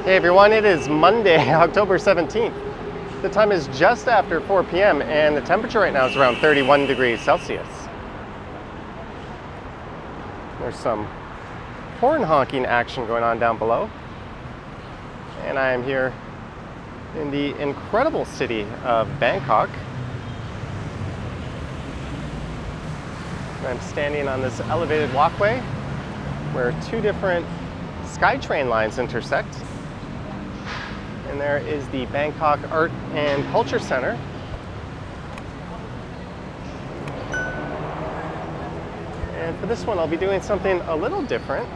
Hey everyone, it is Monday, October 17th. The time is just after 4 p.m. and the temperature right now is around 31 degrees Celsius. There's some horn honking action going on down below. And I am here in the incredible city of Bangkok. I'm standing on this elevated walkway where two different SkyTrain lines intersect. And there is the Bangkok Art and Culture Center. And for this one, I'll be doing something a little different,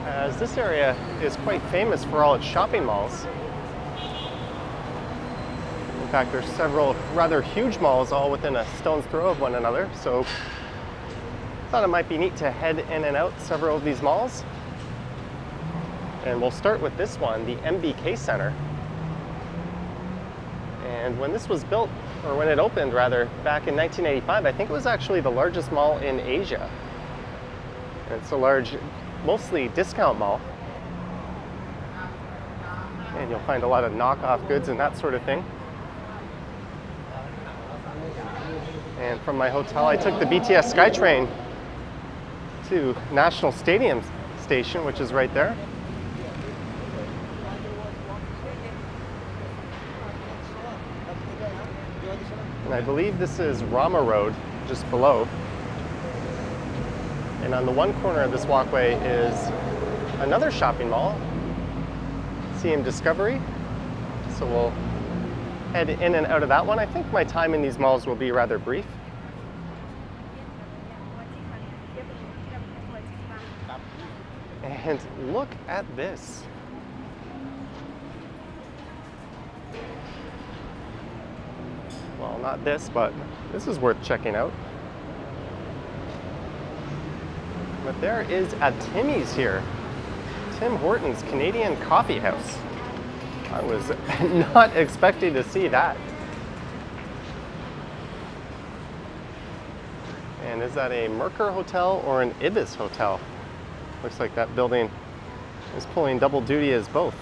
as this area is quite famous for all its shopping malls. In fact, there's several rather huge malls all within a stone's throw of one another, so I thought it might be neat to head in and out several of these malls. And we'll start with this one, the MBK Centre. And when this was built, or when it opened rather, back in 1985, I think it was actually the largest mall in Asia. And it's a large, mostly discount mall. And you'll find a lot of knockoff goods and that sort of thing. And from my hotel, I took the BTS SkyTrain to National Stadium Station, which is right there. And I believe this is Rama Road, just below. And on the one corner of this walkway is another shopping mall, Siam Discovery. So we'll head in and out of that one. I think my time in these malls will be rather brief. And look at this. Well, not this, but this is worth checking out. But there is a Timmy's here. Tim Hortons Canadian Coffee House. I was not expecting to see that. And is that a Mercure Hotel or an Ibis Hotel? Looks like that building is pulling double duty as both.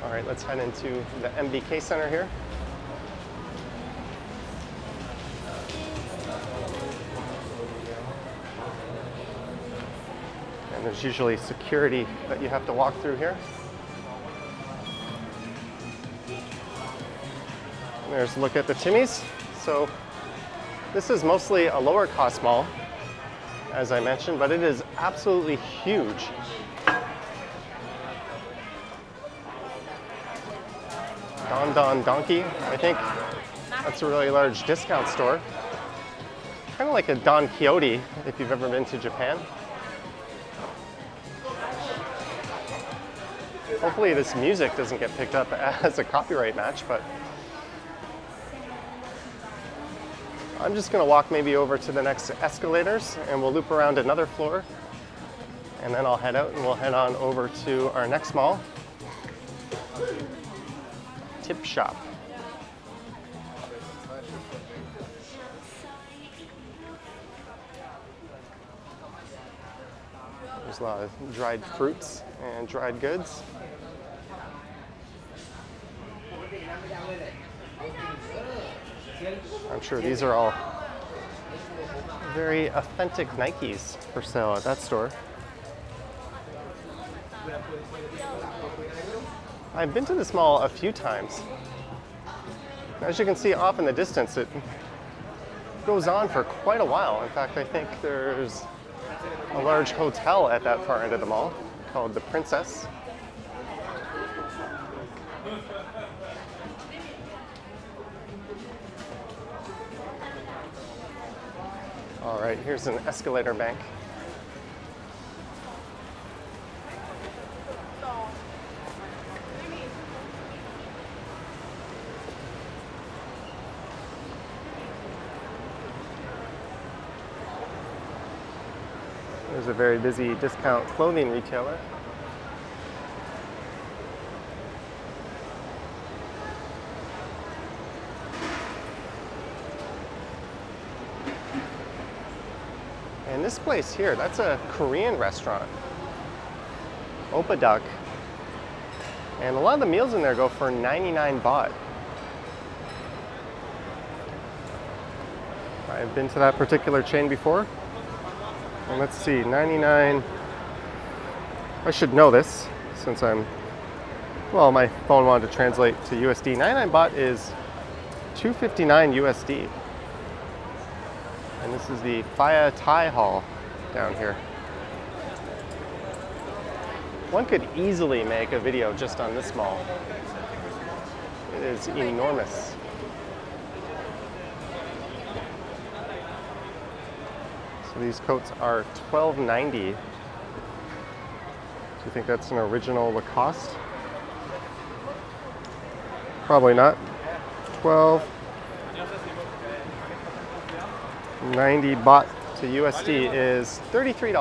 All right, let's head into the MBK Centre here. And there's usually security that you have to walk through here. And there's a look at the Timmy's. So this is mostly a lower cost mall, as I mentioned, but it is absolutely huge. Don Donkey, I think that's a really large discount store. Kind of like a Don Quixote if you've ever been to Japan. Hopefully this music doesn't get picked up as a copyright match, but I'm just going to walk maybe over to the next escalators and we'll loop around another floor, and then I'll head out and we'll head on over to our next mall, Tip Shop. There's a lot of dried fruits and dried goods. I'm sure these are all very authentic Nikes for sale at that store. I've been to this mall a few times. As you can see off in the distance, it goes on for quite a while. In fact, I think there's a large hotel at that far end of the mall called the Princess. All right, here's an escalator bank. There's a very busy discount clothing retailer. And this place here, that's a Korean restaurant. Oppa Duck. And a lot of the meals in there go for 99 baht. I've been to that particular chain before. And let's see, 99. I should know this since well, my phone wanted to translate to USD. 99 baht is 259 USD. And this is the Phaya Thai Hall down here. One could easily make a video just on this mall. It is enormous. So these coats are $12.90. Do you think that's an original Lacoste? Probably not. $12.90 baht to USD is $33.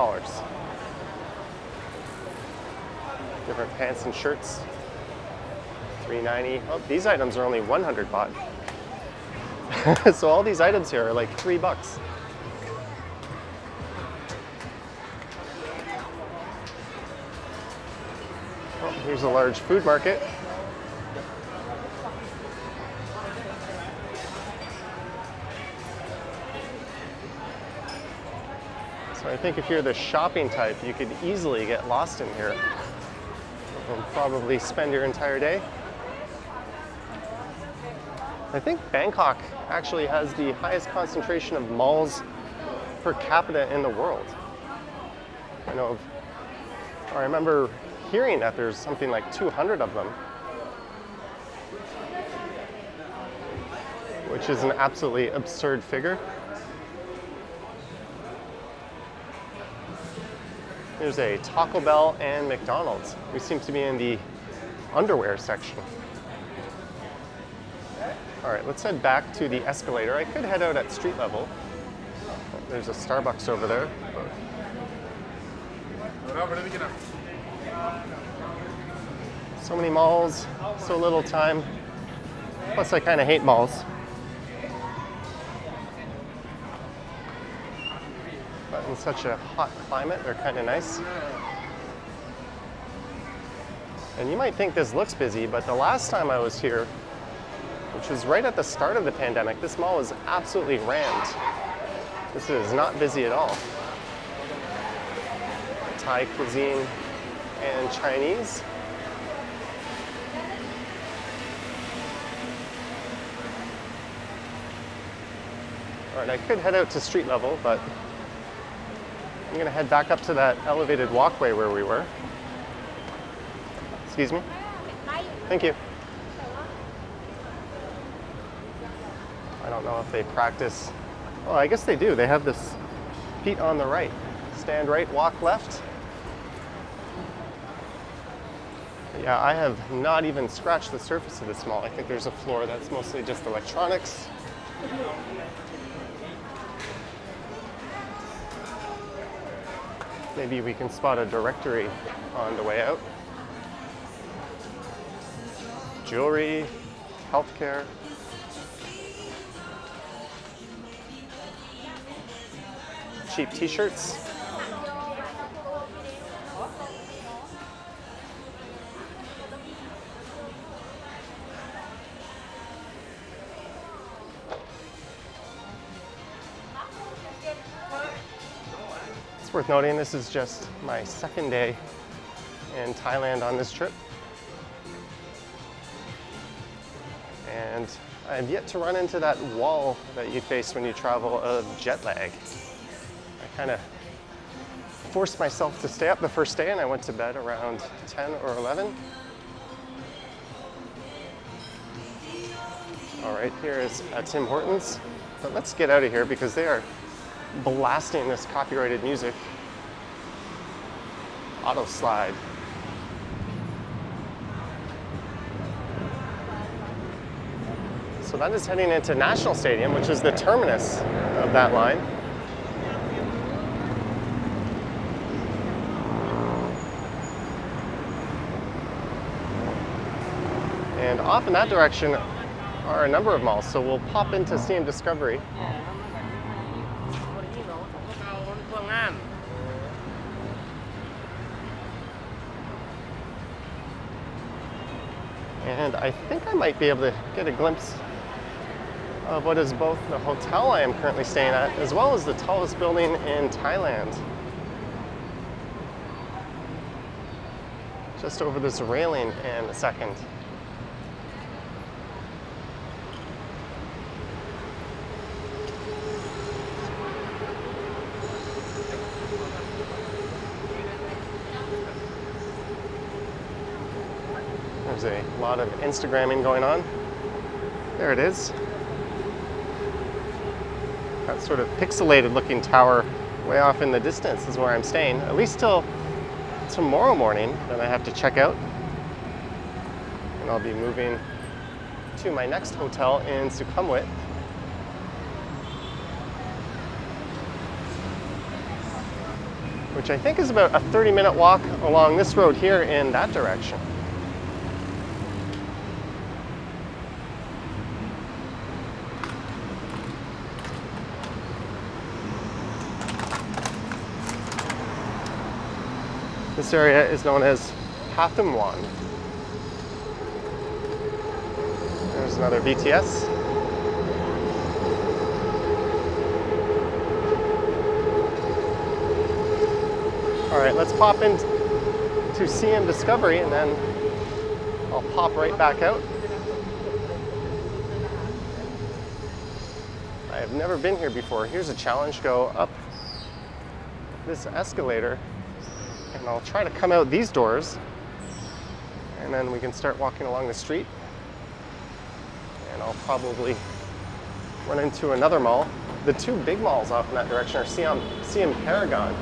Different pants and shirts. $3.90. Oh, these items are only 100 baht. So all these items here are like $3. Oh, here's a large food market. So I think if you're the shopping type, you could easily get lost in here. You'll probably spend your entire day. I think Bangkok actually has the highest concentration of malls per capita in the world. I remember hearing that there's something like 200 of them, which is an absolutely absurd figure. There's a Taco Bell and McDonald's. We seem to be in the underwear section. All right, let's head back to the escalator. I could head out at street level. There's a Starbucks over there. So many malls, so little time. Plus, I kind of hate malls. But in such a hot climate, they're kind of nice. And you might think this looks busy, but the last time I was here, which was right at the start of the pandemic, this mall was absolutely rammed. This is not busy at all. Thai cuisine and Chinese. All right, I could head out to street level, but I'm gonna head back up to that elevated walkway where we were. Excuse me? Thank you. I don't know if they practice. Oh, I guess they do. They have this feet on the right. Stand right, walk left. Yeah, I have not even scratched the surface of this mall. I think there's a floor that's mostly just electronics. Maybe we can spot a directory on the way out. Jewelry, healthcare. Cheap t-shirts. It's worth noting this is just my second day in Thailand on this trip. And I've yet to run into that wall that you face when you travel of jet lag. I kind of forced myself to stay up the first day and I went to bed around 10 or 11. All right, here is Tim Hortons. But let's get out of here because they are blasting this copyrighted music. Auto slide. So that is heading into National Stadium, which is the terminus of that line. And off in that direction are a number of malls. So we'll pop into Siam Discovery. And I think I might be able to get a glimpse of what is both the hotel I am currently staying at, as well as the tallest building in Thailand. Just over this railing in a second. There's a lot of Instagramming going on. There it is. That sort of pixelated looking tower way off in the distance is where I'm staying, at least till tomorrow morning. Then I have to check out. And I'll be moving to my next hotel in Sukhumvit. Which I think is about a 30-minute walk along this road here in that direction. This area is known as Pathumwan. There's another BTS. All right, let's pop into Siam Discovery and then I'll pop right back out. I have never been here before. Here's a challenge. Go up this escalator and I'll try to come out these doors and then we can start walking along the street. And I'll probably run into another mall. The two big malls off in that direction are Siam Paragon,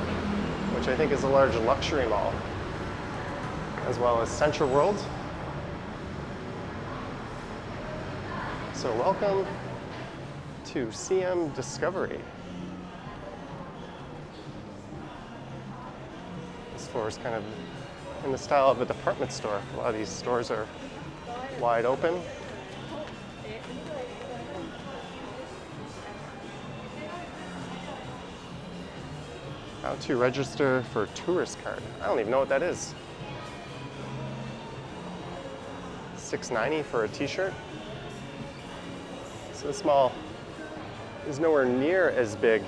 which I think is a large luxury mall, as well as CentralWorld. So welcome to Siam Discovery. This floor is kind of in the style of a department store. A lot of these stores are wide open. How to register for tourist card. I don't even know what that is. $6.90 for a t-shirt. So this mall is nowhere near as big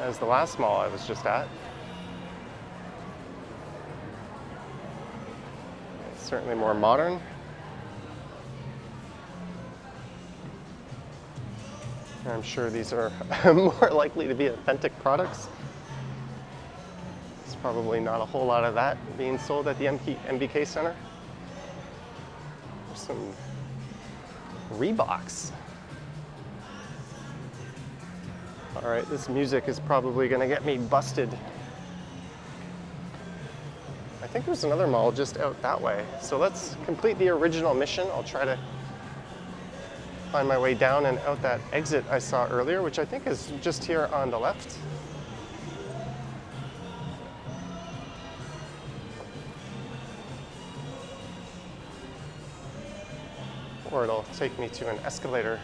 as the last mall I was just at. It's certainly more modern. I'm sure these are more likely to be authentic products. There's probably not a whole lot of that being sold at the MBK Centre. There's some Reeboks. All right, this music is probably going to get me busted. I think there's another mall just out that way. So let's complete the original mission. I'll try to find my way down and out that exit I saw earlier, which I think is just here on the left. Or it'll take me to an escalator.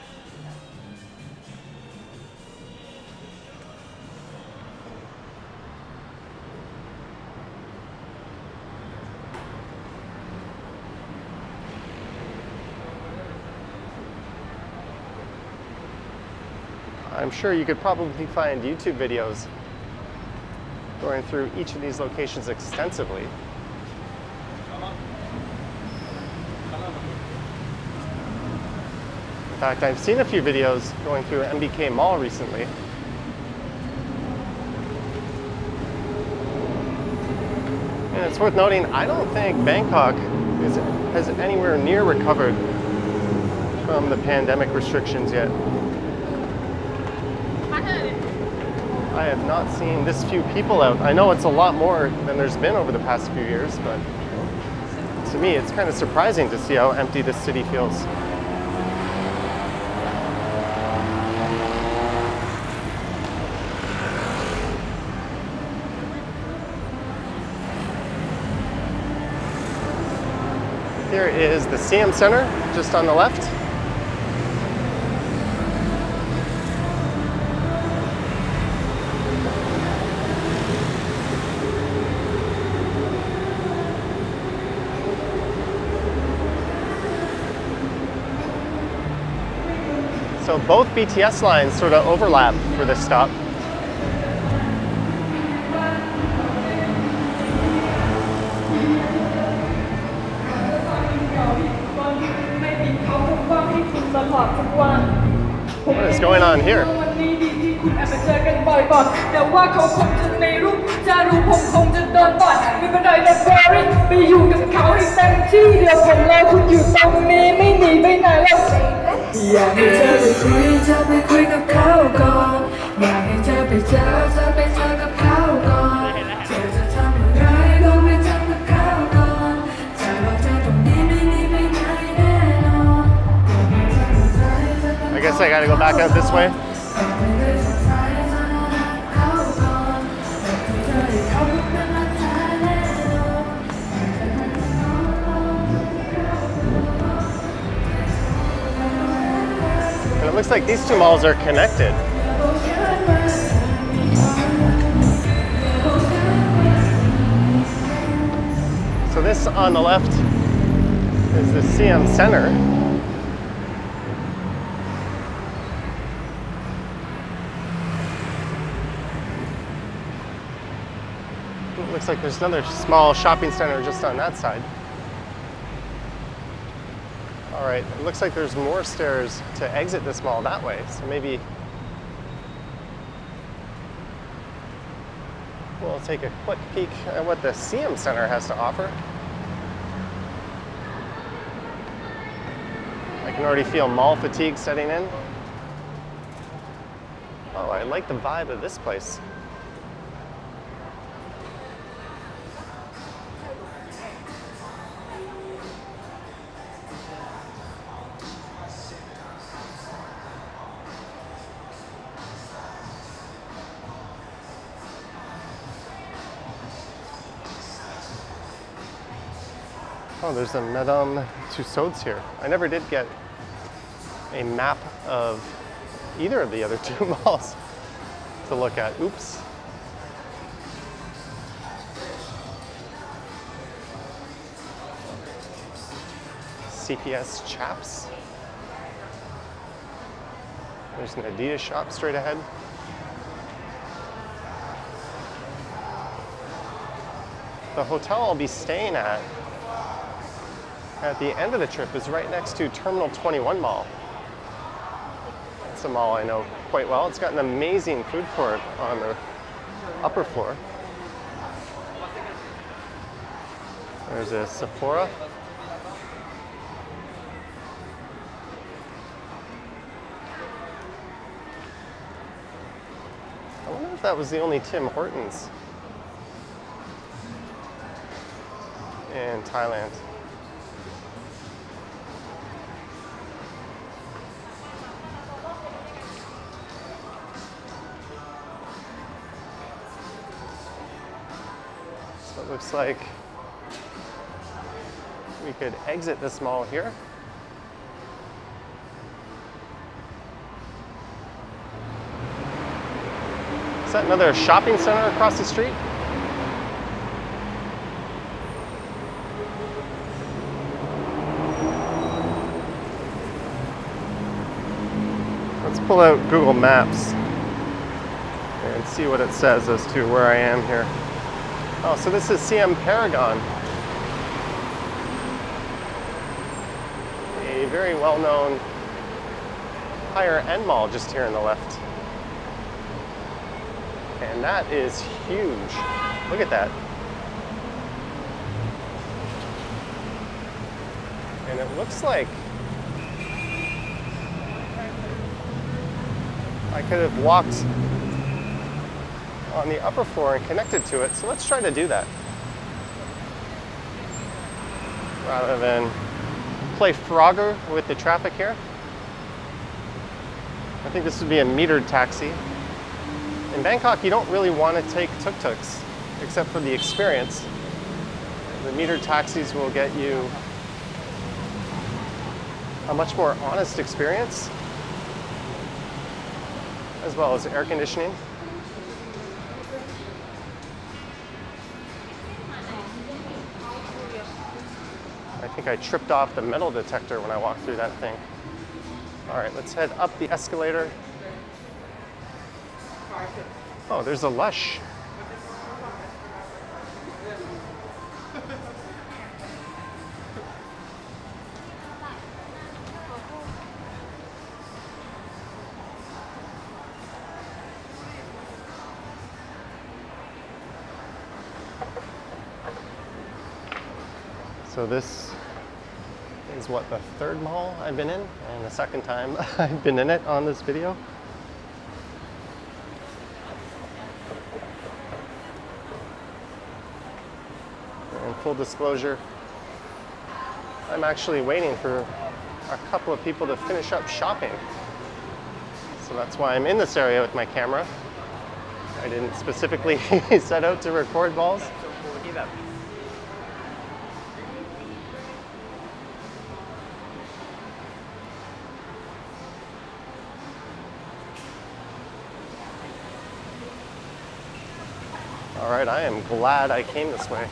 I'm sure you could probably find YouTube videos going through each of these locations extensively. In fact, I've seen a few videos going through MBK Mall recently. And it's worth noting, I don't think Bangkok has anywhere near recovered from the pandemic restrictions yet. I have not seen this few people out. I know it's a lot more than there's been over the past few years, but to me, it's kind of surprising to see how empty this city feels. Here is the Siam Center, just on the left. So both BTS lines sort of overlap for this stop. What is going on here? I guess I gotta go back out this way. And it looks like these two malls are connected. So this on the left is the Siam Center. It looks like there's another small shopping center just on that side. All right, it looks like there's more stairs to exit this mall that way, so maybe we'll take a quick peek at what the Siam Center has to offer. I can already feel mall fatigue setting in. Oh, I like the vibe of this place. Oh, there's a Madame Tussauds here. I never did get a map of either of the other two malls to look at. Oops. CPS Chaps. There's an Adidas shop straight ahead. The hotel I'll be staying at the end of the trip is right next to Terminal 21 Mall. It's a mall I know quite well. It's got an amazing food court on the upper floor. There's a Sephora. I wonder if that was the only Tim Hortons in Thailand. So it looks like we could exit this mall here. Is that another shopping center across the street? Let's pull out Google Maps and see what it says as to where I am here. Oh, so this is Siam Paragon, a very well-known higher-end mall just here on the left. And that is huge. Look at that. And it looks like I could have walked on the upper floor and connected to it. So let's try to do that. Rather than play Frogger with the traffic here. I think this would be a metered taxi. In Bangkok, you don't really want to take tuk-tuks, except for the experience. The metered taxis will get you a much more honest experience, as well as air conditioning. I think I tripped off the metal detector when I walked through that thing. All right, let's head up the escalator. Oh, there's a Lush. So this is what, the third mall I've been in, and the second time I've been in it on this video. And full disclosure, I'm actually waiting for a couple of people to finish up shopping. So that's why I'm in this area with my camera. I didn't specifically set out to record malls. All right, I am glad I came this way.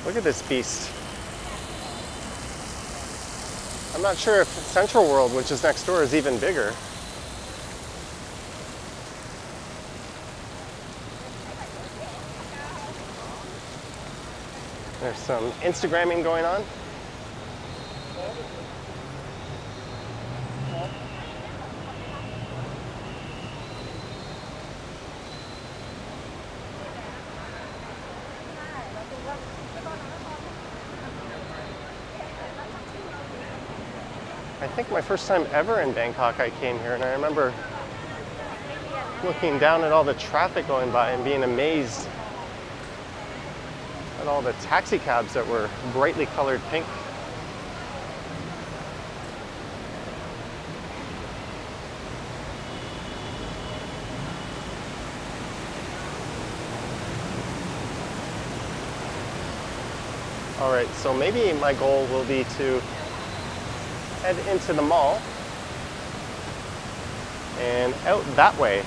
Look at this beast. I'm not sure if CentralWorld, which is next door, is even bigger. There's some Instagramming going on. I think my first time ever in Bangkok, I came here, and I remember looking down at all the traffic going by and being amazed at all the taxi cabs that were brightly colored pink. All right, so maybe my goal will be to head into the mall and out that way.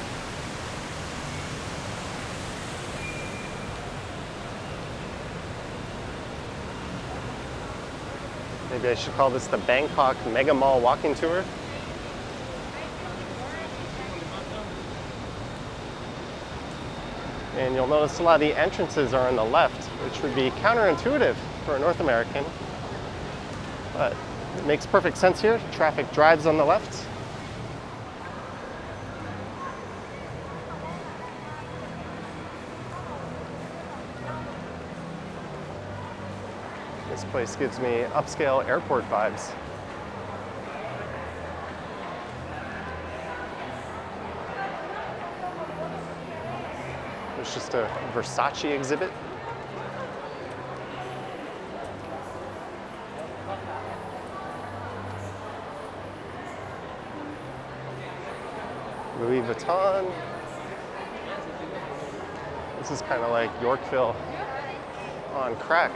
Maybe I should call this the Bangkok Mega Mall walking tour. And you'll notice a lot of the entrances are on the left, which would be counterintuitive for a North American, but it makes perfect sense here. Traffic drives on the left. This place gives me upscale airport vibes. There's just a Versace exhibit. Louis Vuitton. This is kind of like Yorkville on crack.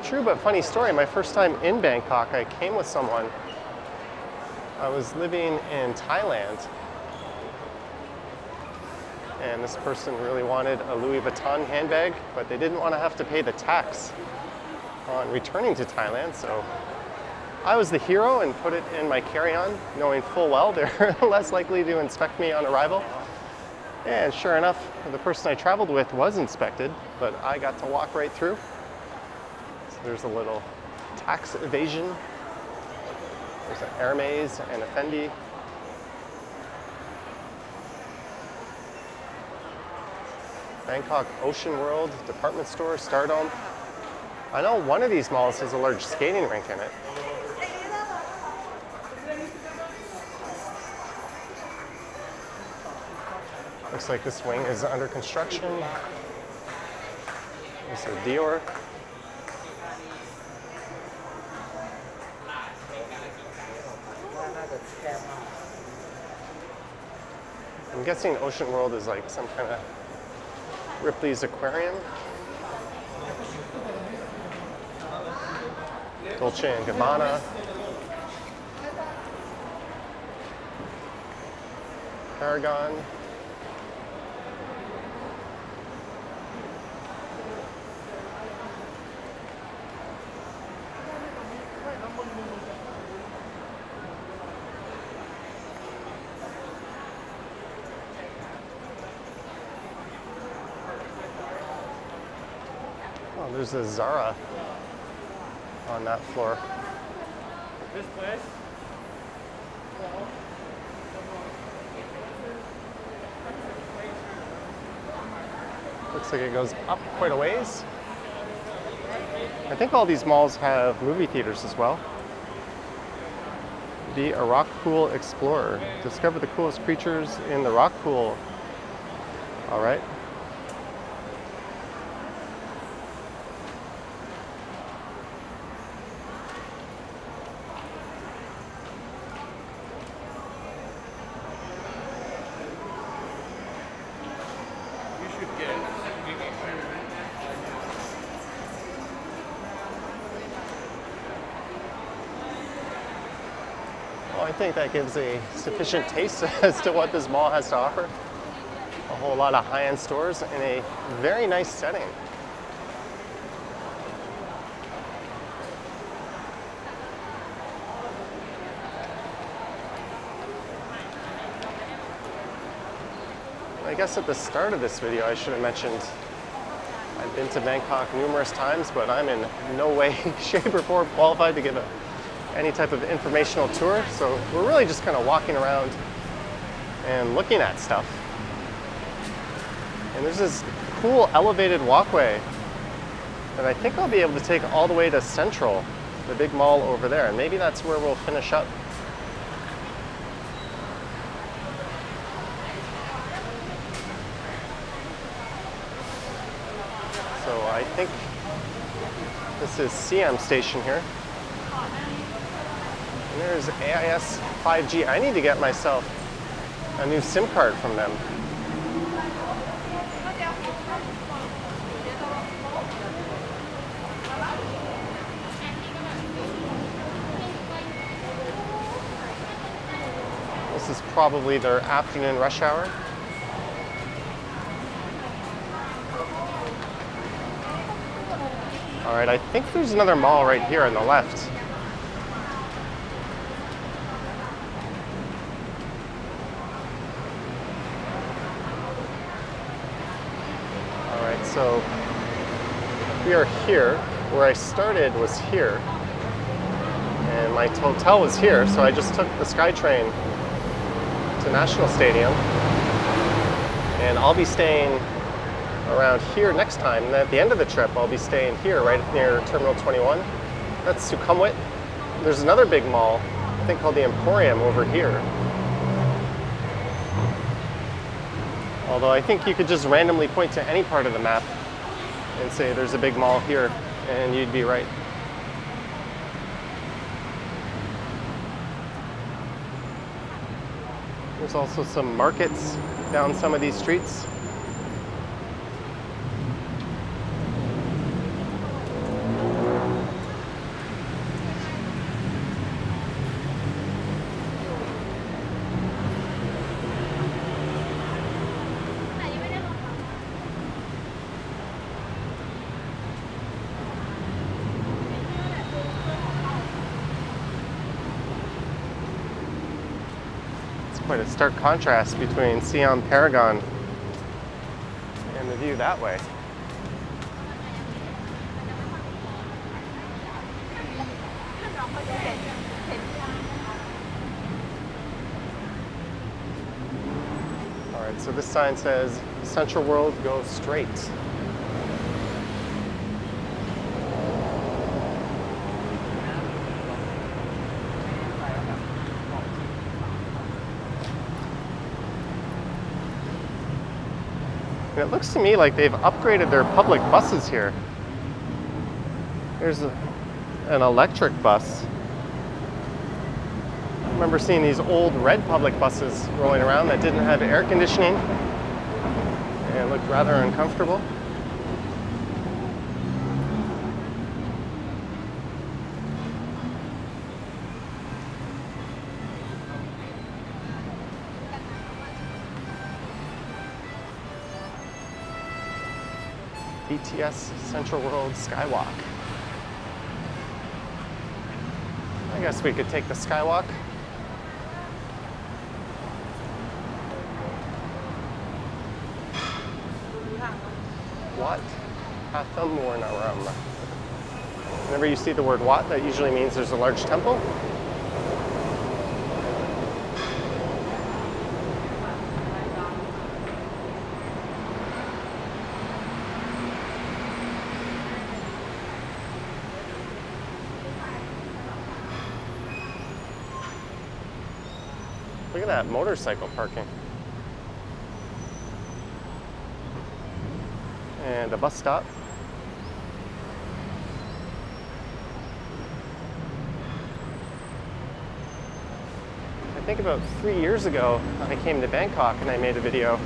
True but funny story, my first time in Bangkok, I came with someone. I was living in Thailand, and this person really wanted a Louis Vuitton handbag, but they didn't want to have to pay the tax on returning to Thailand, so I was the hero and put it in my carry-on, knowing full well they're less likely to inspect me on arrival. And sure enough, the person I traveled with was inspected, but I got to walk right through. So there's a little tax evasion. There's an Hermes and a Fendi. Bangkok Ocean World, department store, Stardome. I know one of these malls has a large skating rink in it. Looks like this wing is under construction. There's a Dior. I'm guessing Ocean World is like some kind of Ripley's Aquarium. Dolce & Gabbana. Paragon. Oh, there's a Zara on that floor. This place? Looks like it goes up quite a ways. I think all these malls have movie theaters as well. Be a rock pool explorer. Discover the coolest creatures in the rock pool. All right. Well, I think that gives a sufficient taste as to what this mall has to offer. A whole lot of high-end stores in a very nice setting. I guess at the start of this video I should have mentioned I've been to Bangkok numerous times, but I'm in no way, shape, or form qualified to give any type of informational tour. So we're really just kind of walking around and looking at stuff. And there's this cool elevated walkway that I think I'll be able to take all the way to Central, the big mall over there. And maybe that's where we'll finish up. So I think this is Siam Station here. And there's AIS 5G. I need to get myself a new SIM card from them. This is probably their afternoon rush hour. All right, I think there's another mall right here on the left. All right, so we are here. Where I started was here, and my hotel was here, so I just took the SkyTrain to National Stadium, and I'll be staying around here next time. And at the end of the trip, I'll be staying here right near Terminal 21. That's Sukhumvit. There's another big mall, I think called the Emporium over here. Although I think you could just randomly point to any part of the map and say there's a big mall here, and you'd be right. There's also some markets down some of these streets. Quite a stark contrast between Siam Paragon and the view that way. All right, so this sign says CentralWorld, go straight. And it looks to me like they've upgraded their public buses here. Here's an electric bus. I remember seeing these old red public buses rolling around that didn't have air conditioning and looked rather uncomfortable. BTS CentralWorld Skywalk. I guess we could take the Skywalk. Wat Pathamwarnaram. Whenever you see the word Wat, that usually means there's a large temple. Look at that motorcycle parking. And a bus stop. I think about 3 years ago, I came to Bangkok and I made a video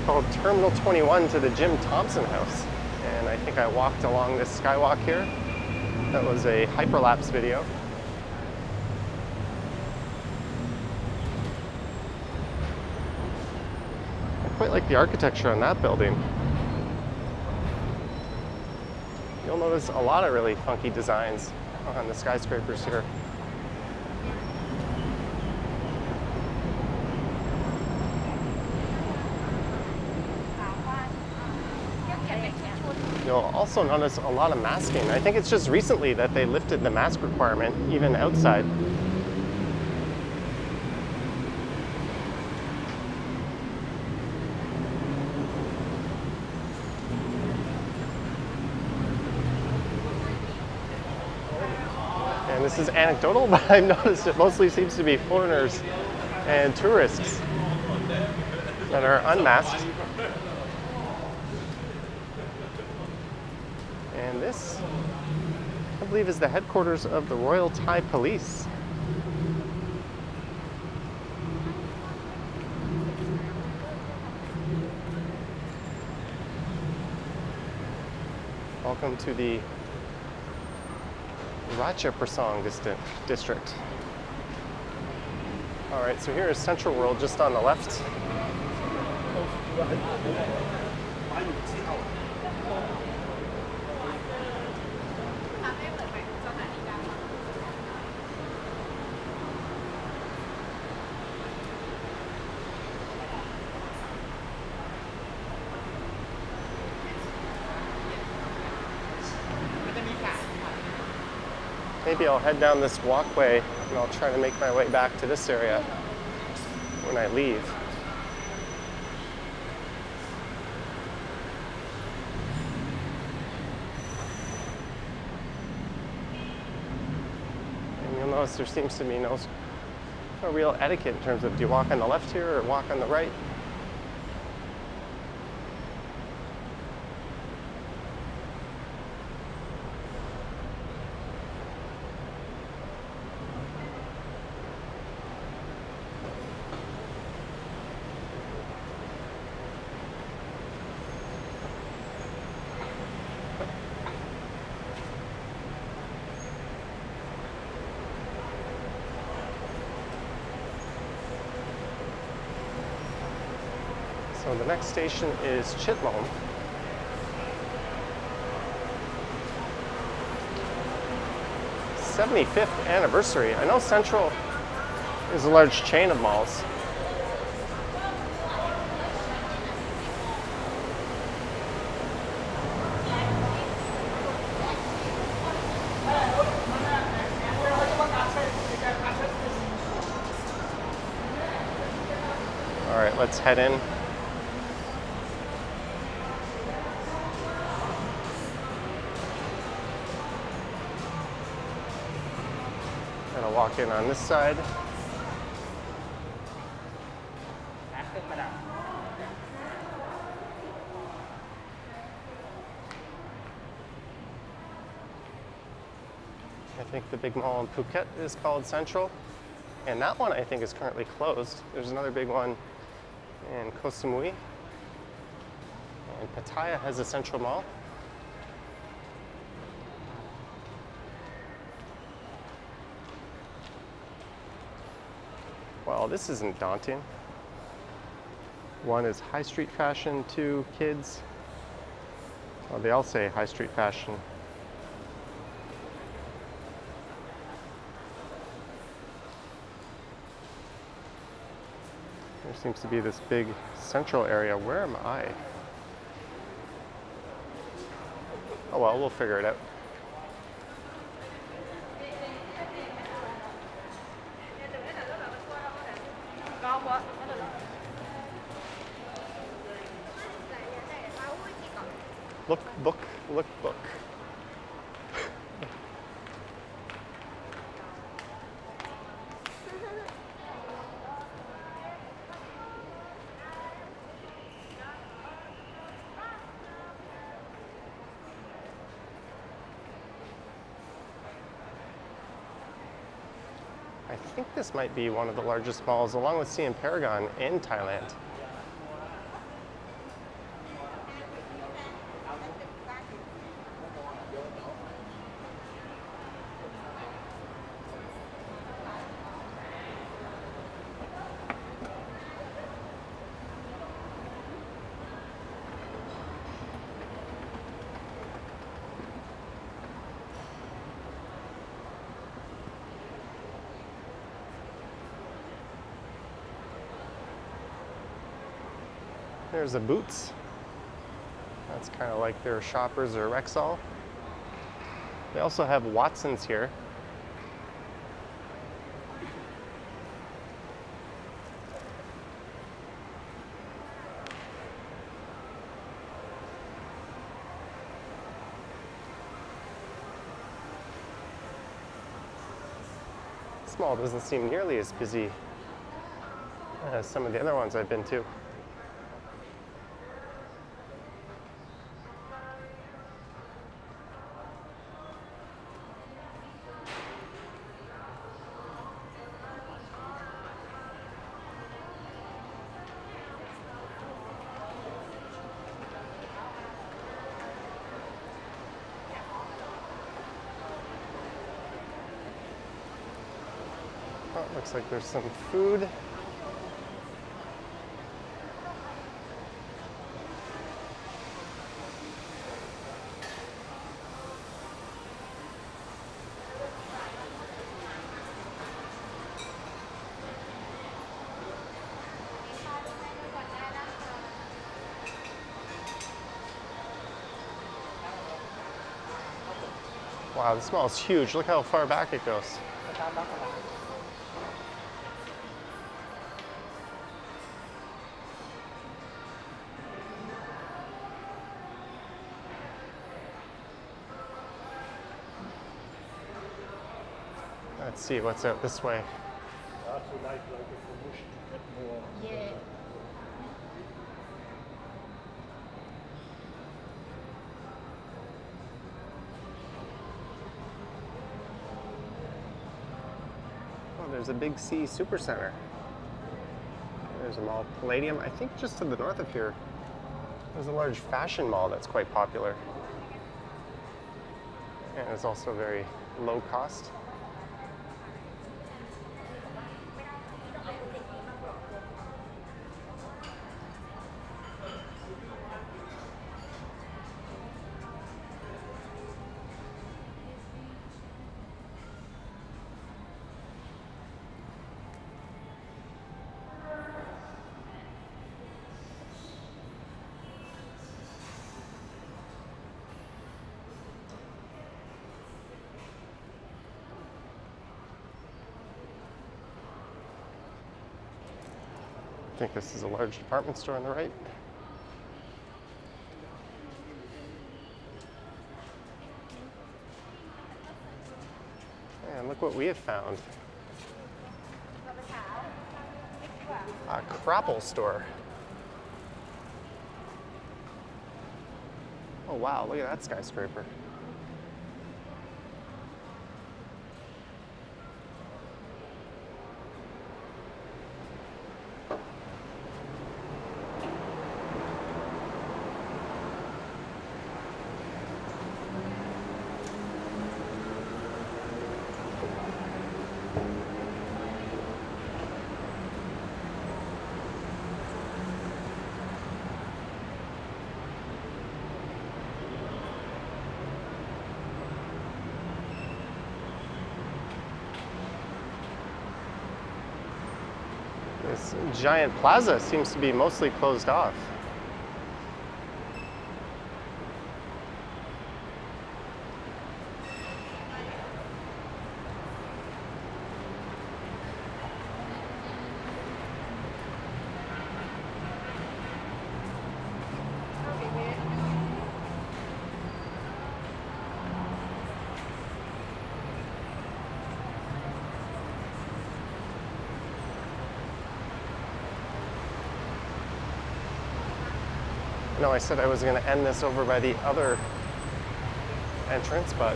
called Terminal 21 to the Jim Thompson House. And I think I walked along this skywalk here. That was a hyperlapse video. I quite like the architecture on that building. You'll notice a lot of really funky designs on the skyscrapers here. You'll also notice a lot of masking. I think it's just recently that they lifted the mask requirement even outside. And this is anecdotal, but I've noticed it mostly seems to be foreigners and tourists that are unmasked. And this, I believe, is the headquarters of the Royal Thai Police. Welcome to the Ratchaprasong district. All right, so here is CentralWorld just on the left. Maybe I'll head down this walkway and I'll try to make my way back to this area when I leave. And you'll notice there seems to be no real etiquette in terms of do you walk on the left here or walk on the right. So the next station is Chitlom. '75th anniversary. I know Central is a large chain of malls. All right, let's head in. Gonna walk in on this side. I think the big mall in Phuket is called Central. And that one I think is currently closed. There's another big one in Koh Samui. And Pattaya has a Central Mall. Well, this isn't daunting. One is high street fashion, two kids. Well, they all say high street fashion. There seems to be this big central area. Where am I? Oh well, we'll figure it out. Look, book, look, book. I think this might be one of the largest malls, along with Siam Paragon in Thailand. There's a Boots. That's kind of like their Shoppers or Rexall. They also have Watson's here. This mall doesn't seem nearly as busy as some of the other ones I've been to. Oh, looks like there's some food. Wow, this mall is huge. Look how far back it goes. Let's see what's out this way. Yeah. Oh, there's a Big C Super Center. There's a mall, Palladium. I think just to the north of here, there's a large fashion mall that's quite popular. And it's also very low cost. I think this is a large department store on the right. And look what we have found. A crapple store. Oh wow, look at that skyscraper. This giant plaza seems to be mostly closed off. No, I said I was going to end this over by the other entrance, but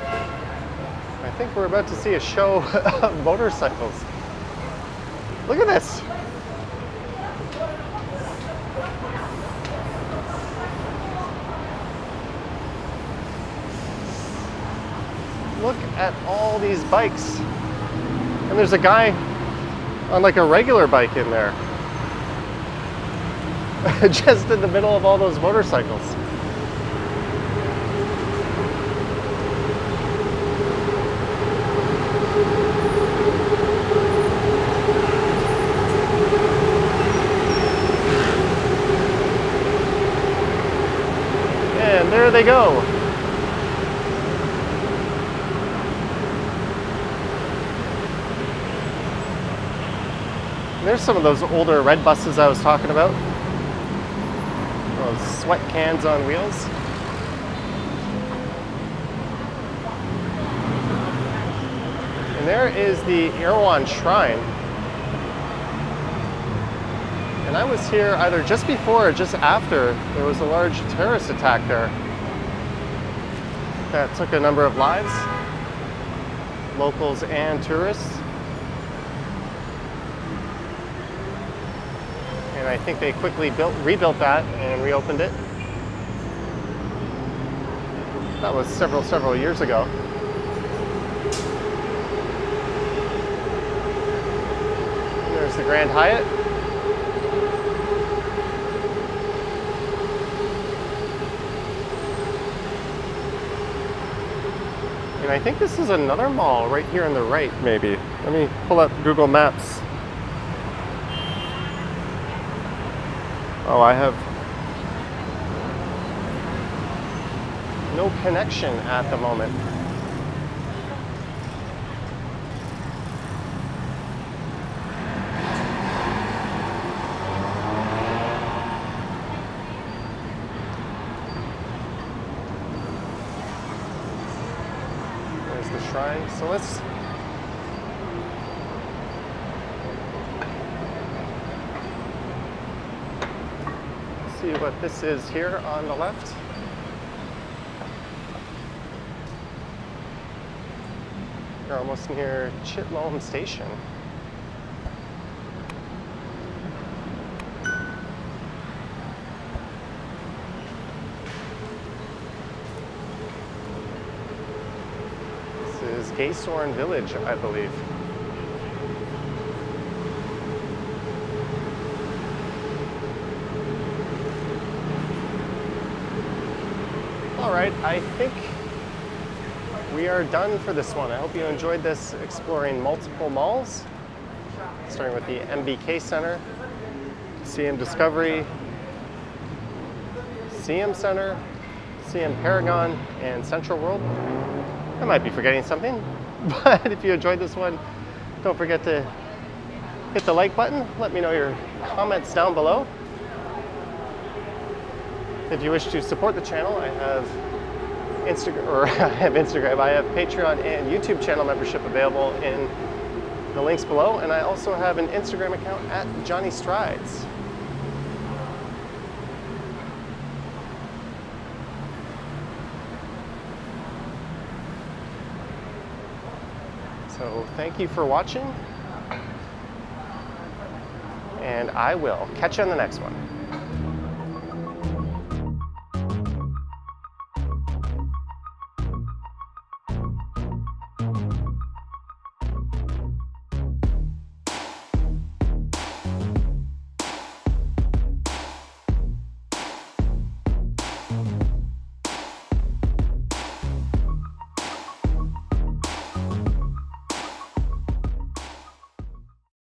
I think we're about to see a show of motorcycles. Look at this. Look at all these bikes. And there's a guy on like a regular bike in there. Just in the middle of all those motorcycles. And there they go. There's some of those older red buses I was talking about. Those sweat cans on wheels. And there is the Erewhon Shrine. And I was here either just before or just after there was a large terrorist attack there that took a number of lives, locals and tourists. And I think they quickly rebuilt that and reopened it. That was several years ago. And there's the Grand Hyatt. And I think this is another mall right here on the right, maybe. Let me pull up Google Maps. Oh, I have no connection at the moment. There's the shrine. So let's see what this is here on the left. We're almost near Chitlom Station. This is Gaysorn Village, I believe. All right, I think we are done for this one. I hope you enjoyed this, exploring multiple malls, starting with the MBK Centre, Siam Discovery, Siam Center, Siam Paragon and CentralWorld. I might be forgetting something, but if you enjoyed this one, don't forget to hit the like button. Let me know your comments down below. If you wish to support the channel, I have Instagram, I have Patreon and YouTube channel membership available in the links below, and I also have an Instagram account at Johnny Strides. So thank you for watching, and I will catch you on the next one.